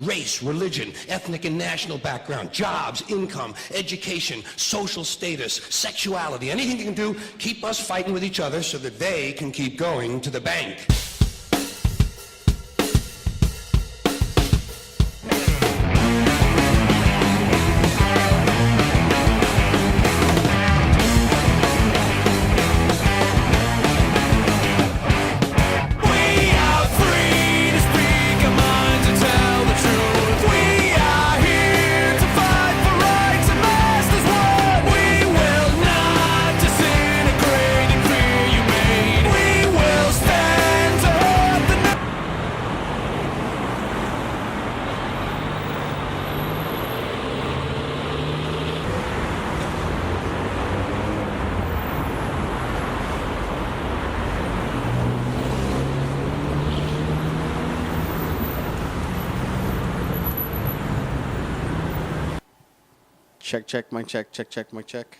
Race, religion, ethnic and national background, jobs, income, education, social status, sexuality, anything they can do, keep us fighting with each other so that they can keep going to the bank. Check, mic check, mic check.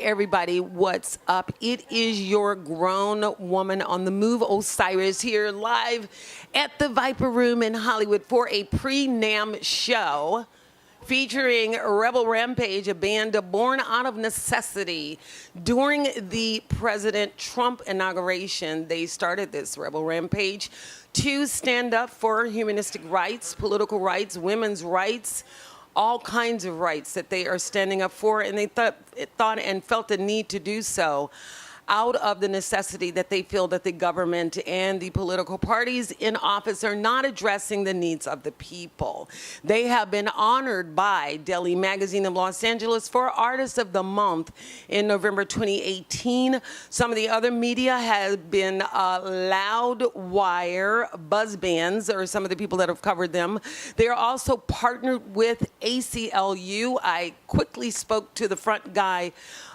Everybody, what's up? It is your grown woman on the move, Osiris, here live at the Viper Room in Hollywood for a pre-NAMM show featuring Rebel Rampage, a band born out of necessity. During the President Trump inauguration, they started this Rebel Rampage to stand up for humanistic rights, political rights, women's rights, all kinds of rights that they are standing up for, and they thought and felt the need to do so out of the necessity that they feel that the government and the political parties in office are not addressing the needs of the people. They have been honored by Daily Magazine of Los Angeles for Artist of the Month in November 2018. Some of the other media have been Loudwire, Buzz Bands, or some of the people that have covered them. They are also partnered with ACLU. I quickly spoke to the front guy,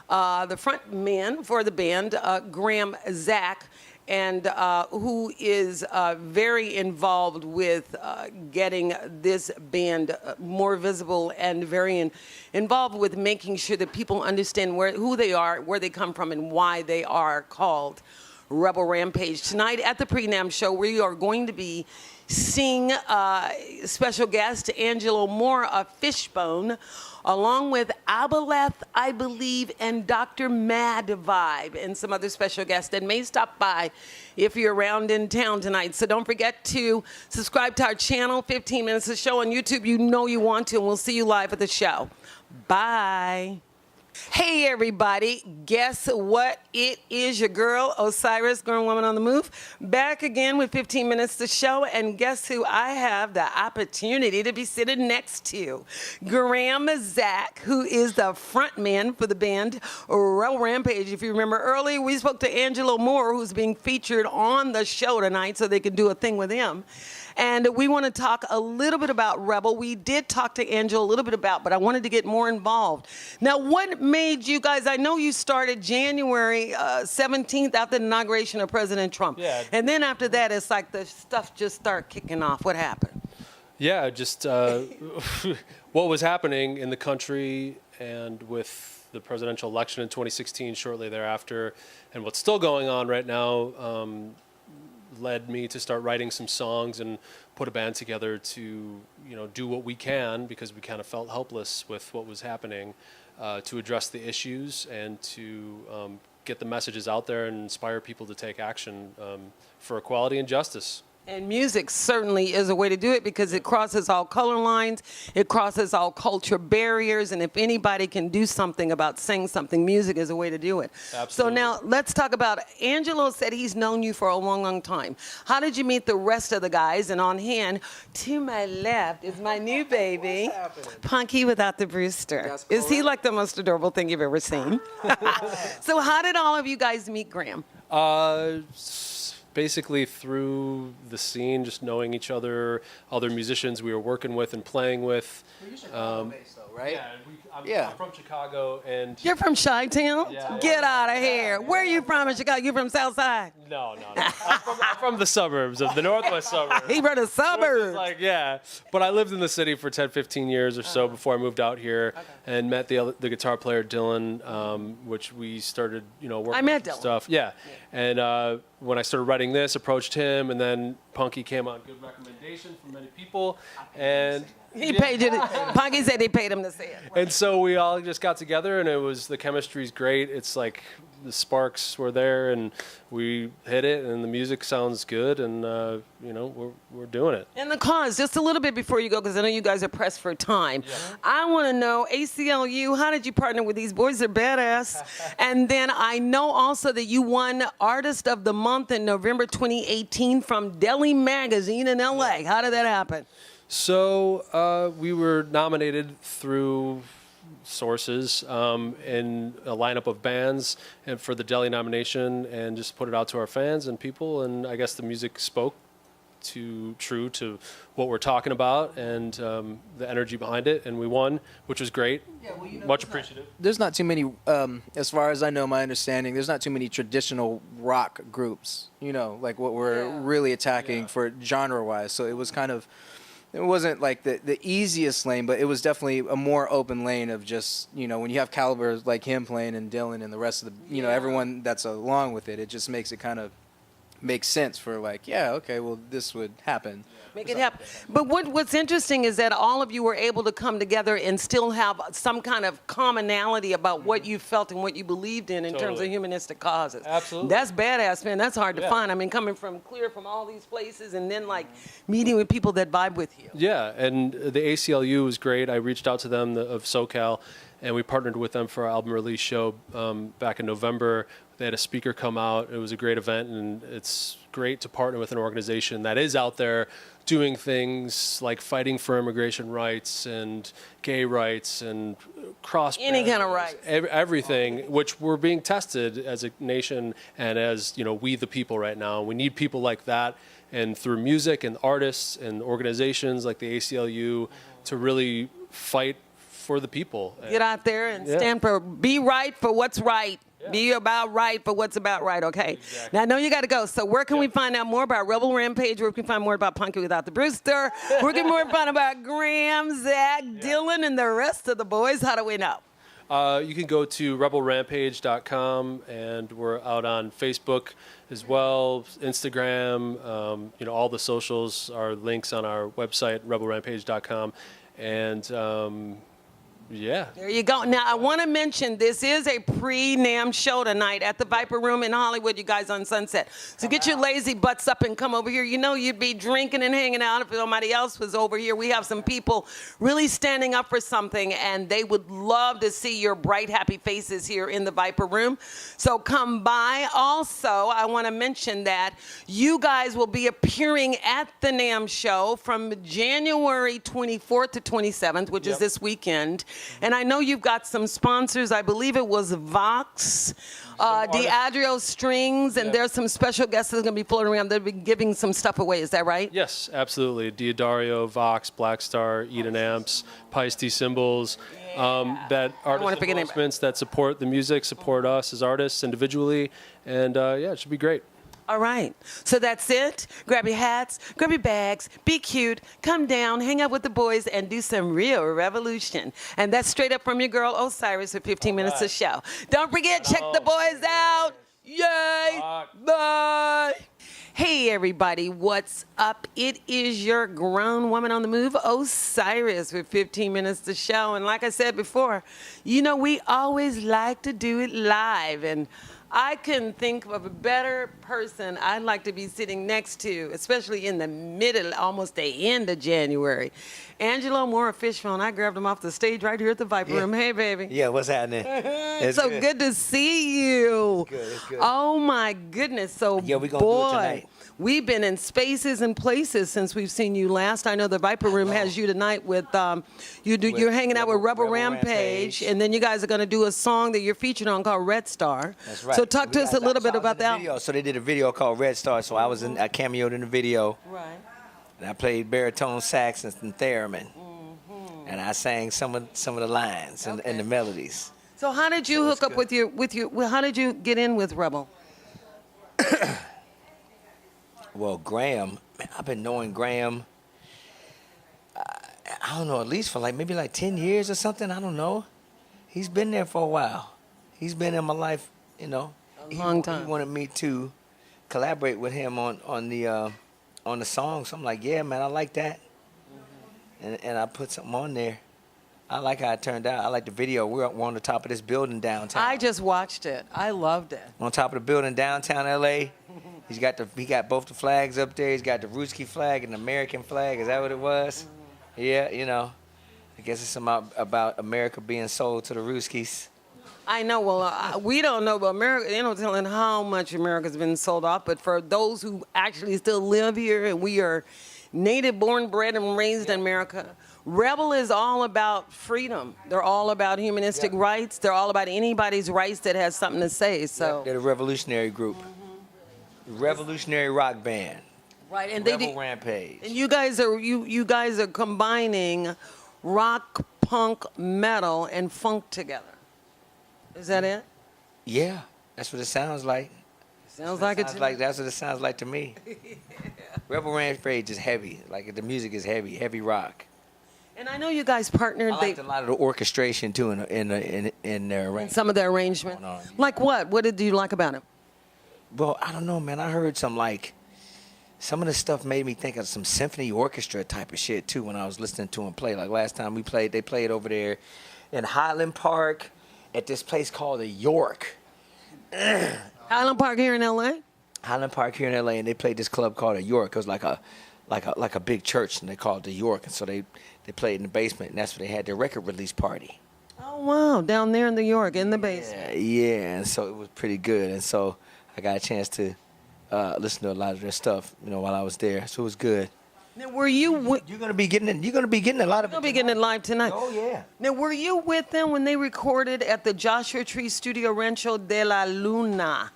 the front man for the band, Czach, and who is very involved with getting this band more visible and very involved with making sure that people understand who they are, where they come from, and why they are called Rebel Rampage. Tonight at the Pre-NAMM show, we are going to be seeing special guest Angelo of Fishbone, along with Aboleth, I believe, and Dr.Maddvibe, and some other special guests that may stop by if you're around in town tonight. So don't forget to subscribe to our channel, 15 Minutes of Show on YouTube. You know you want to, and we'll see you live at the show. Bye. Hey everybody, guess what? It is your girl, Osiris, Grown Woman on the Move, back again with 15 Minutes to Show, and guess who I have the opportunity to be sitting next to? Czach, who is the front man for the band Rebel Rampage. If you remember earlier, we spoke to Angelo, who's being featured on the show tonight, so they could do a thing with him. And we want to talk a little bit about Rebel. We did talk to Angelo a little bit about, but I wanted to get more involved. Now, what made you guys, I know you started January 17th after the inauguration of President Trump. Yeah. And then after that, it's like the stuff just started kicking off. What happened? Yeah, just what was happening in the country and with the presidential election in 2016 shortly thereafter, and what's still going on right now, led me to start writing some songs and put a band together to, do what we can, because we kind of felt helpless with what was happening, to address the issues and to get the messages out there and inspire people to take action for equality and justice. And music certainly is a way to do it because it crosses all color lines, it crosses all culture barriers, and if anybody can do something about saying something, music is a way to do it. Absolutely. So now let's talk about, Angelo said he's known you for a long, long time. How did you meet the rest of the guys? And on hand, to my left is my new baby, Punky without the Brewster. Is he like the most adorable thing you've ever seen? So how did all of you guys meet Graham? Basically through the scene, just knowing each other, other musicians we were working with and playing with. You're Chicago-based, though, right? I'm from Chicago, and You're from Chi-Town? Yeah. Get out of here. Where are you from in Chicago? You from South Side? no. I'm from the suburbs of the northwest suburbs. He from the Which is suburbs. like, yeah. But I lived in the city for 10, 15 years or so before I moved out here and met the guitar player Dylan, which we started, working I met on Dylan. stuff. Yeah. And when I started writing this, approached him, and then Punky came on good recommendation from many people. And He paid you. Punky said he paid him to say it. and so we all just got together, and the chemistry's great. It's like the sparks were there, and we hit it, and the music sounds good, and we're doing it. And the cause, just a little bit before you go, because I know you guys are pressed for time. I want to know, ACLU, how did you partner with these boys? They're badass. And then I know also that you won Artist of the Month in November 2018 from Deli Magazine in LA. How did that happen? So we were nominated through sources in a lineup of bands and for the Deli nomination, and just put it out to our fans and people, and I guess the music spoke true to what we're talking about and the energy behind it, and we won, which was great. Much appreciative. There's not too many, as far as I know, my understanding, there's not too many traditional rock groups, like what we're really attacking for genre-wise. So it was kind of, it wasn't like the easiest lane, but it was definitely a more open lane of just, when you have calibers like him playing and Dylan and the rest of the, everyone that's along with it, it just makes it kind of make sense for like, okay, well, this would happen. Make it happen. But what's interesting is that all of you were able to come together and still have some kind of commonality about what you felt and what you believed in terms of Totally. humanistic causes. Absolutely. That's badass, man. That's hard to Yeah. find. I mean, coming from all these places and then like meeting with people that vibe with you. Yeah, and the ACLU was great. I reached out to them of SoCal, and we partnered with them for our album release show back in November. They had a speaker come out. It was a great event, and it's great to partner with an organization that is out there doing things like fighting for immigration rights and gay rights and cross Any kind of barriers, rights. everything, which we're being tested as a nation and as we the people right now. We need people like that, and through music and artists and organizations like the ACLU to really fight for the people. Get out there and stand for, be right for what's right. Be about right for what's about right, okay? Exactly. Now, I know you got to go. So where can we find out more about Rebel Rampage? Where can we find more about Punky Without the Brewster? Where can we find about Graham, Zach, Dylan, and the rest of the boys? How do we know? You can go to rebelrampage.com, and we're out on Facebook as well, Instagram, all the socials are links on our website, rebelrampage.com. And There you go. Now, I want to mention this is a pre-NAMM show tonight at the Viper Room in Hollywood, you guys, on Sunset. So get your lazy butts up and come over here. You'd be drinking and hanging out if somebody else was over here. We have some people really standing up for something, and they would love to see your bright, happy faces here in the Viper Room. So come by. Also, I want to mention that you guys will be appearing at the NAMM show from January 24th to 27th, which is this weekend. And I know you've got some sponsors. I believe it was Vox, Diageo Strings, and there's some special guests that are going to be floating around. They'll be giving some stuff away. Is that right? Yes, absolutely. Diadario, Vox, Black Star, Eden Amps, Piety Cymbals, that artist endorsements that support the music, support us as artists individually, and yeah, it should be great. All right. So that's it. Grab your hats, grab your bags, be cute, come down, hang out with the boys, and do some real revolution. And that's straight up from your girl Osiris with 15 minutes of show. Don't forget, check the boys out. Yay! Bye! Hey everybody, what's up? It is your grown woman on the move, Osiris, with 15 minutes to show. And like I said before, you know, we always like to do it live. And I couldn't think of a better person I'd like to be sitting next to, especially in the middle, almost the end of January. Angelo Fishbone, I grabbed him off the stage right here at the Viper Room. Hey, baby. Yeah, what's happening? It's so good to see you. It's good. Oh, my goodness. So, Yeah, we're gonna do it tonight. We've been in spaces and places since we've seen you last. I know the Viper Room has you tonight with, you're hanging out with Rebel Rampage, and then you guys are going to do a song that you're featured on called Red Star. That's right. So talk to us a little bit about that. Video. So they did a video called Red Star, so I cameoed in the video. Right. And I played baritone sax and theremin. And I sang some of the lines and the melodies. So how did you hook up with your how did you get in with Rebel? Well, Graham, man, I've been knowing Graham, I don't know, at least for maybe 10 years or something. I don't know. He's been there for a while. He's been in my life, you know. A long time. He wanted me to collaborate with him on the song. So I'm like, yeah, man, I like that. And I put something on there. I like how it turned out. I like the video. We're on the top of this building downtown. I just watched it. I loved it. On top of the building downtown L.A. He got both the flags up there. He's got the Ruski flag and the American flag. Is that what it was? Yeah, you know. I guess it's about America being sold to the Ruskis. I know. Well, we don't know about America. They're not telling how much America's been sold off. But for those who actually still live here, and we are native born, bred, and raised in America, Rebel is all about freedom. They're all about humanistic rights. They're all about anybody's rights that has something to say. So they're a revolutionary group. Revolutionary rock band. Right, and Rebel Rampage. And you guys are combining rock, punk, metal, and funk together. Is that it? Yeah, that's what it sounds like. Sounds like it. That's what it sounds like to me. Rebel Rampage is heavy. Like the music is heavy rock. And I know you guys partnered. I liked a lot of the orchestration too in their arrangement. Some of the arrangement. Like what? What did you like about it? Well, I don't know, man. I heard some of the stuff made me think of some symphony orchestra type of shit too when I was listening to them play. Like last time they played over there in Highland Park at this place called the York. Highland Park here in L.A.? Highland Park here in L.A. and they played this club called the York. It was like a big church and they called it the York. And so they played in the basement and that's where they had their record release party. Oh wow, down there in New York in the basement. Yeah, and so it was pretty good. And so I got a chance to listen to a lot of their stuff, you know, while I was there. So it was good. Now, were you? You're gonna be getting it. You're gonna be getting a lot of. You'll be getting it live tonight. Oh yeah. Now, were you with them when they recorded at the Joshua Tree Studio Rancho de la Luna?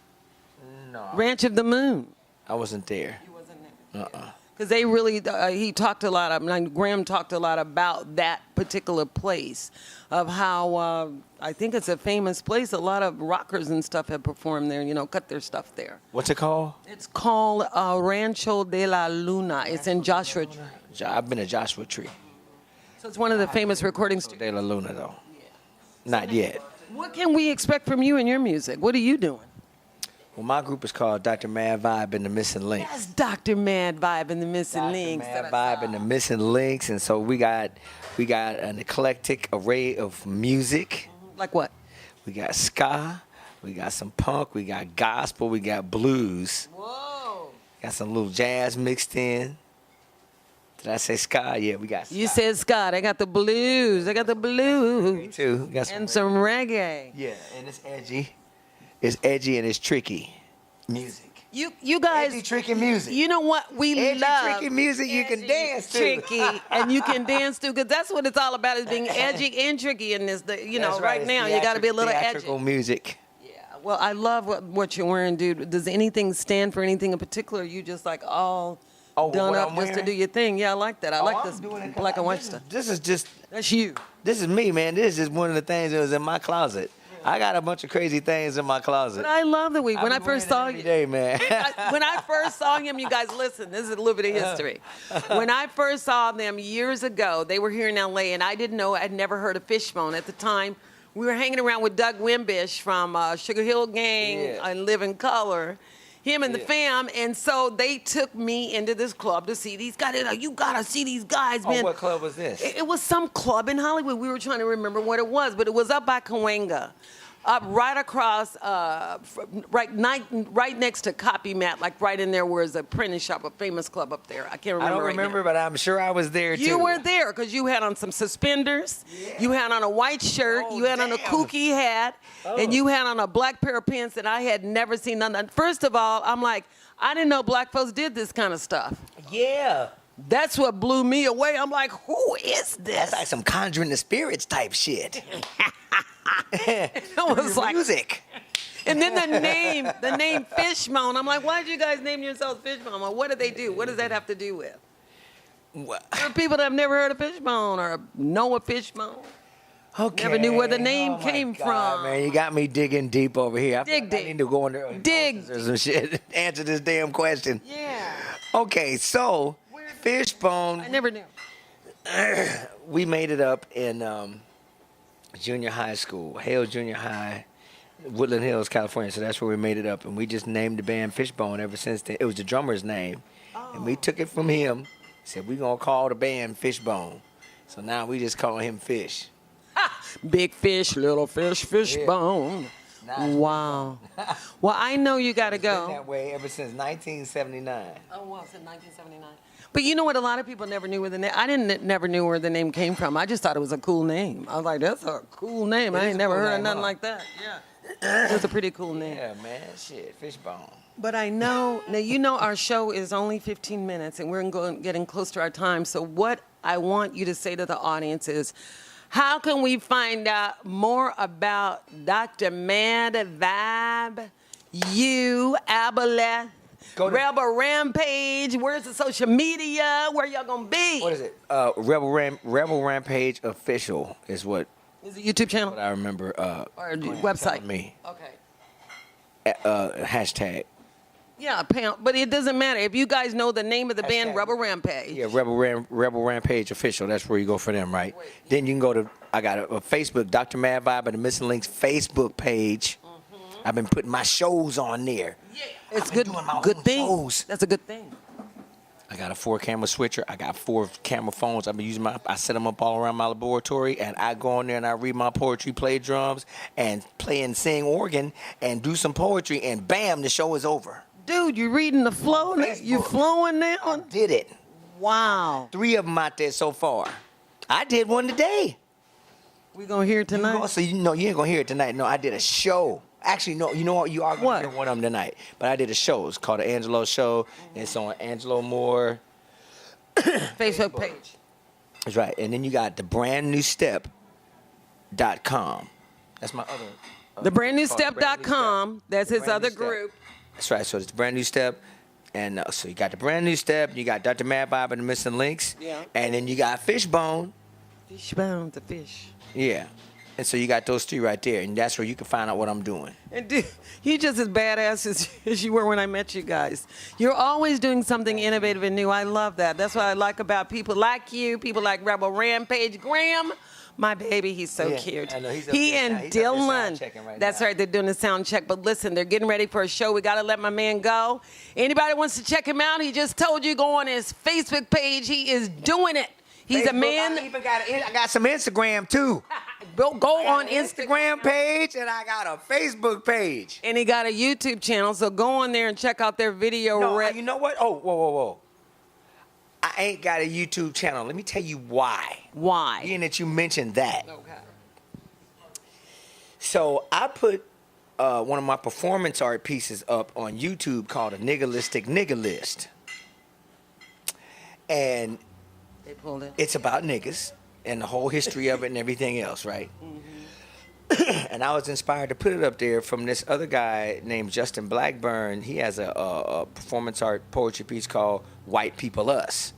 No. Ranch of the Moon. I wasn't there. You wasn't there. Because they really, Graham talked a lot about that particular place, of how I think it's a famous place. A lot of rockers and stuff have performed there, you know, cut their stuff there. What's it called? It's called Rancho de la Luna. It's in Joshua Tree. I've been to Joshua Tree. So it's one of the famous recording studios. De la Luna, though. Not yet. What can we expect from you and your music? What are you doing? Well, my group is called Dr.Maddvibe and the Missing Links. That's Dr.Maddvibe and the Missing Links. Dr.Maddvibe and the Missing Links, and so we got an eclectic array of music. Like what? We got ska, we got some punk, we got gospel, we got blues. Whoa. Got some little jazz mixed in. Did I say ska? Yeah, we got ska. You said ska. I got the blues. I got the blues. Me too. We got And some reggae. Yeah, and it's edgy. It's edgy and it's tricky music. You guys, Edgy, tricky music. you know what we Edgy, love? tricky music you can dance to. Tricky, and you can dance to, because that's what it's all about, is being edgy and tricky in this. You know, That's right it's now you got to be a little edgy. theatrical music. Yeah. Well, I love what you're wearing, dude. Does anything stand for anything in particular? Or you just like all done what up I'm just to wearing? do your thing? Yeah, I like that. I like I'm this doing it 'cause black and white stuff. This is just, That's you. this is me, man. This is one of the things that was in my closet. I got a bunch of crazy things in my closet. But I love that when I first saw every you. day, man. When I first saw him, you guys, listen, this is a little bit of history. When I first saw them years ago, they were here in LA, and I didn't know, I'd never heard of Fishbone. At the time, we were hanging around with Doug Wimbish from Sugar Hill Gang and Live in Color, him and the fam, and so they took me into this club to see these guys. They're like, you gotta see these guys, man. Oh, what club was this? It was some club in Hollywood. We were trying to remember what it was, but it was up by Cahuenga. Up right across, right next to Copy Mat, like right in there where is a printing shop, a famous club up there. I can't remember. I don't remember, but I'm sure I was there too. You were there because you had on some suspenders, you had on a white shirt, you had on a kooky hat, and you had on a black pair of pants that I had never seen. None. First of all, I'm like, I didn't know black folks did this kind of stuff. Yeah. That's what blew me away. I'm like, who is this? That's like some conjuring the spirits type shit. It was like music. And then the name Fishbone. I'm like, why did you guys name yourselves Fishbone? Well, what do they do? What does that have to do with? There are people that have never heard of Fishbone or know a Fishbone. Okay. Never knew where the name came God, from. Man, you got me digging deep over here. I Dig feel like I deep. need to go in there and Dig or some shit. Answer this damn question. Yeah. Okay, so Fishbone. I never knew. We made it up in junior high school, Hale Junior High, Woodland Hills, California. So that's where we made it up, and we just named the band Fishbone ever since then. It was the drummer's name, and we took it from him. Said we're gonna call the band Fishbone. So now we just call him Fish. Big fish, little fish, Fishbone. Nice. Wow. Well, I know you got to It's been go. that way ever since 1979. Oh, wow, since 1979. But you know what? A lot of people never knew where the name. I never knew where the name came from. I just thought it was a cool name. I was like, that's a cool name. I ain't never heard of nothing like that. Yeah, it was a pretty cool name. Yeah, man, shit, Fishbone. But I know now. You know, our show is only 15 minutes, and we're getting close to our time. So what I want you to say to the audience is, how can we find out more about Dr. Maddvibe, you, Aboleth, Rebel Rampage? Where's the social media? Where y'all gonna be? What is it? Rebel Rampage Official is what Is it YouTube channel I remember. or website? telling me. Okay. Hashtag. Yeah, but it doesn't matter if you guys know the name of the band, Hashtag. Rebel Rampage. Yeah, Rebel Rampage Official. That's where you go for them, right? Then you can go to, I got a Facebook, Dr. Maddvibe and the Missing Links Facebook page. I've been putting my shows on there. Yeah, it's I've been good. doing my Good own thing. shows. That's a good thing. I got a 4-camera switcher. I got 4 camera phones. I've been using I set them up all around my laboratory, and I go in there and I read my poetry, play drums, and play and sing organ, and do some poetry, and bam, the show is over. Dude, you reading the flow? You flowing now? Did it. Wow. 3 of them out there so far. I did one today. We gonna hear it tonight? So you know you ain't gonna hear it tonight. No, I did a show. Actually, no, you know what? You are gonna What? hear one of them tonight. But I did a show. It's called the Angelo Show. It's on Angelo Moore. Facebook page. That's right. And then you got the brandnewstep.com. That's my other. TheBrandNewStep.com. That's his Brand New other Step. group. That's right. So it's the Brand New Step. And so you got the Brand New Step. You got Dr. Maddvibe and the Missing Links. Yeah. And then you got Fishbone. Fishbone, the fish. Yeah. And so you got those 3 right there. And that's where you can find out what I'm doing. And dude, you just as badass as you were when I met you guys. You're always doing something innovative and new. I love that. That's what I like about people like you, people like Rebel Rampage. Graham, my baby, he's so Yeah, cute. I know, he's up He there- and he's up there Dylan. sound checking right That's now. right, they're doing a sound check. But listen, they're getting ready for a show. We got to let my man go. Anybody wants to check him out, he just told you, go on his Facebook page. He is doing it. He's a Facebook, man. I got some Instagram too. Go On on Instagram. Instagram page, and I got a Facebook page. And he got a YouTube channel, so go on there and check out their video. No, you know what? Oh, whoa. I ain't got a YouTube channel. Let me tell you why. Why? Being that you mentioned that. Okay. So I put one of my performance art pieces up on YouTube called a Niggalistic Nigga List. And They pulled it. it's about niggas and the whole history of it and everything else, right? And I was inspired to put it up there from this other guy named Justin Blackburn. He has a performance art poetry piece called White People Us.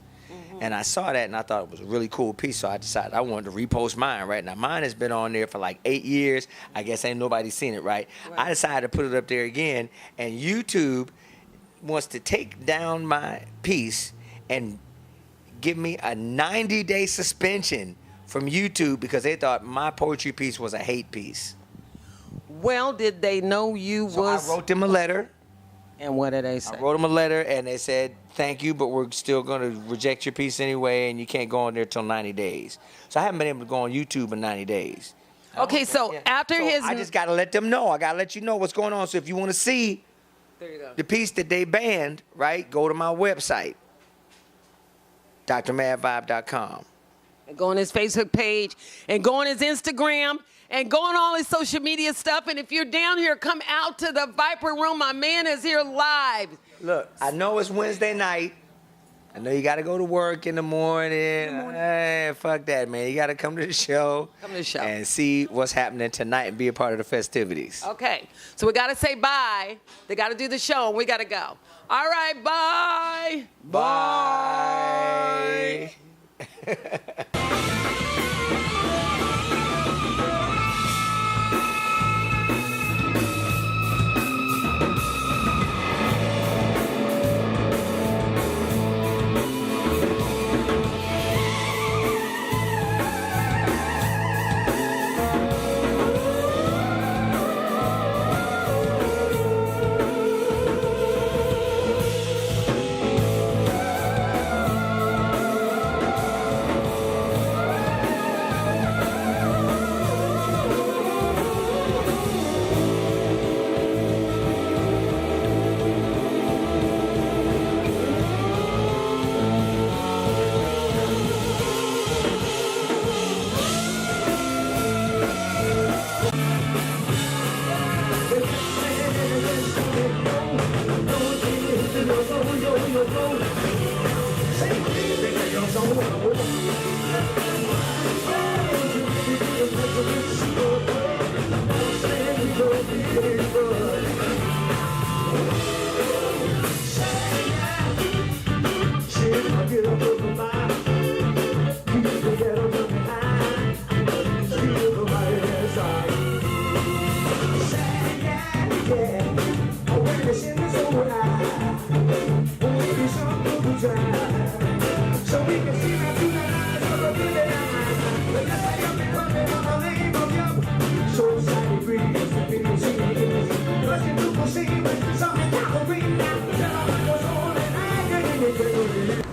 And I saw that and I thought it was a really cool piece, so I decided I wanted to repost mine. Right now, mine has been on there for like 8 years. I guess ain't nobody seen it, right? I decided to put it up there again, and YouTube wants to take down my piece and give me a 90-day suspension from YouTube because they thought my poetry piece was a hate piece. Well, did they know you So was? I wrote them a letter. And what did they say? I wrote them a letter, and they said, thank you, but we're still going to reject your piece anyway, and you can't go on there till 90 days. So I haven't been able to go on YouTube in 90 days. Okay, so after his, I just got to let them know. I got to let you know what's going on. So if you want to see there you go. the piece that they banned, right, go to my website, Dr.Maddvibe.com. And go on his Facebook page, and go on his Instagram, and go on all his social media stuff. And if you're down here, come out to the Viper Room. My man is here live. Look, I know it's Wednesday night. I know you got to go to work in the morning. Hey, fuck that, man. You got to come to the show. Come to the show. And see what's happening tonight and be a part of the festivities. Okay, so we got to say bye. They got to do the show, and we got to go. All right, bye. Bye.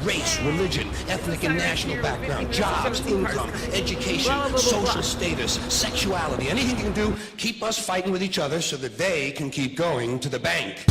Race, religion, ethnic and national background, jobs, income, education, social status, sexuality, anything you can do, keep us fighting with each other so that they can keep going to the bank.